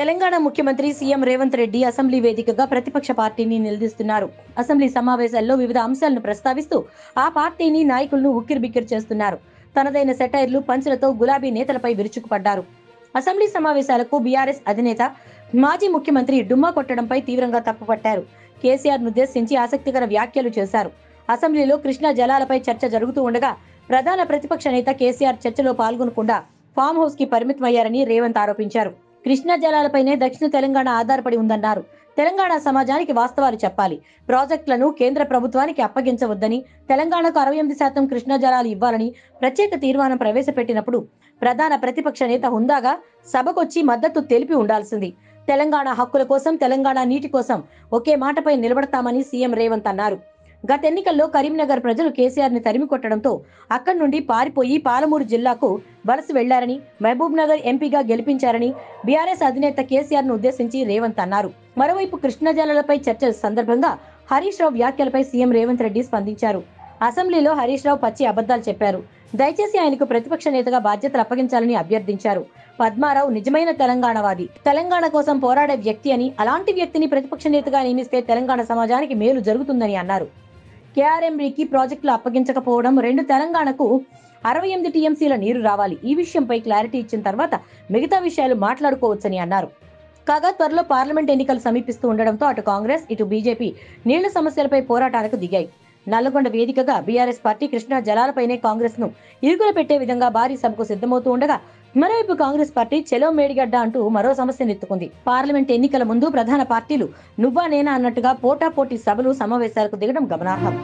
తెలంగాణ ముఖ్యమంత్రి CM Revanth Reddy assembly వేదికగా ప్రతిపక్ష పార్టీని నిలదీస్తున్నారు. అసెంబ్లీ సమావేశాల్లో వివిధ అంశాలను ప్రస్తావిస్తూ ఆ పార్టీని నాయకులను ఉక్కిరిబిక్కిరి చేస్తున్నారు. తనదైన సెటైర్లు, పంచులతో గులాబీ నేతలపై విరుచుకుపడ్డారు. అసెంబ్లీ సమావేశాలకు బీఆర్ఎస్ అధినేత మాజీ ముఖ్యమంత్రి డుమ్మా కొట్టడంపై తీవ్రంగా తప్పుపట్టారు. కేసీఆర్ ఉద్దేశించి ఆసక్తికర వ్యాఖ్యలు చేశారు. అసెంబ్లీలో కృష్ణా జలాలపై చర్చ జరుగుతూ ఉండగా ప్రధాన ప్రతిపక్ష నేత కేసీఆర్ చర్చలో పాల్గొనకుండా ఫామ్ హౌస్ కి పరిమితమయ్యారని రేవంత్ ఆరోపించారు. కృష్ణా జలాలపైనే దక్షిణ తెలంగాణ ఆధారపడి ఉందన్నారు. తెలంగాణ సమాజానికి వాస్తవాలు చెప్పాలి. ప్రాజెక్టులను కేంద్ర ప్రభుత్వానికి అప్పగించవద్దని, తెలంగాణకు 68% కృష్ణా జలాలు ఇవ్వాలని ప్రత్యేక తీర్మానం ప్రవేశపెట్టినప్పుడు ప్రధాన ప్రతిపక్ష నేత హుందాగా సభకొచ్చి మద్దతు తెలిపి ఉండాల్సింది. తెలంగాణ హక్కుల కోసం, తెలంగాణ నీటి కోసం ఒకే మాటపై నిలబడతామని సీఎం రేవంత్ అన్నారు. గత ఎన్నికల్లో కరీంనగర్ ప్రజలు కేసీఆర్ ని తరిమి కొట్టడంతో అక్కడి నుండి పారిపోయి పాలమూరు జిల్లాకు వలస వెళ్లారని, మహబూబ్ నగర్ ఎంపీగా గెలిపించారని బీఆర్ఎస్ అధినేత కేసీఆర్ ను ఉద్దేశించి రేవంత్ అన్నారు. మరోవైపు కృష్ణా జలాలపై చర్చ సందర్భంగా హరీష్ రావు వ్యాఖ్యలపై సీఎం రేవంత్ రెడ్డి స్పందించారు. అసెంబ్లీలో హరీష్ రావు పచ్చి అబద్దాలు చెప్పారు. దయచేసి ఆయనకు ప్రతిపక్ష నేతగా బాధ్యతలు అప్పగించాలని అభ్యర్థించారు. పద్మారావు నిజమైన తెలంగాణవాది, తెలంగాణ కోసం పోరాడే వ్యక్తి అని, అలాంటి వ్యక్తిని ప్రతిపక్ష నేతగా నియమిస్తే తెలంగాణ సమాజానికి మేలు జరుగుతుందని అన్నారు. కేఆర్ఎంబీకి ప్రాజెక్టులు అప్పగించకపోవడం, 2 తెలంగాణకు 68 టీఎంసీల నీరు రావాలి. ఈ విషయంపై క్లారిటీ ఇచ్చిన తర్వాత మిగతా విషయాలు మాట్లాడుకోవచ్చని అన్నారు. కాగా త్వరలో పార్లమెంట్ ఎన్నికలు సమీపిస్తూ ఉండడంతో అటు కాంగ్రెస్, ఇటు బీజేపీ నీళ్ల సమస్యలపై పోరాటానికి దిగాయి. నల్లగొండ వేదికగా బీఆర్ఎస్ పార్టీ కృష్ణా జలాలపైనే కాంగ్రెస్ ను ఇరుకులు పెట్టే విధంగా భారీ సభకు సిద్ధమవుతూ ఉండగా, మరోవైపు కాంగ్రెస్ పార్టీ చెలో మేడిగడ్డ అంటూ మరో సమస్యను ఎత్తుకుంది. పార్లమెంట్ ఎన్నికల ముందు ప్రధాన పార్టీలు నువ్వా నేనా అన్నట్టుగా పోటాపోటీ సభలు, సమావేశాలకు దిగడం గమనార్హం.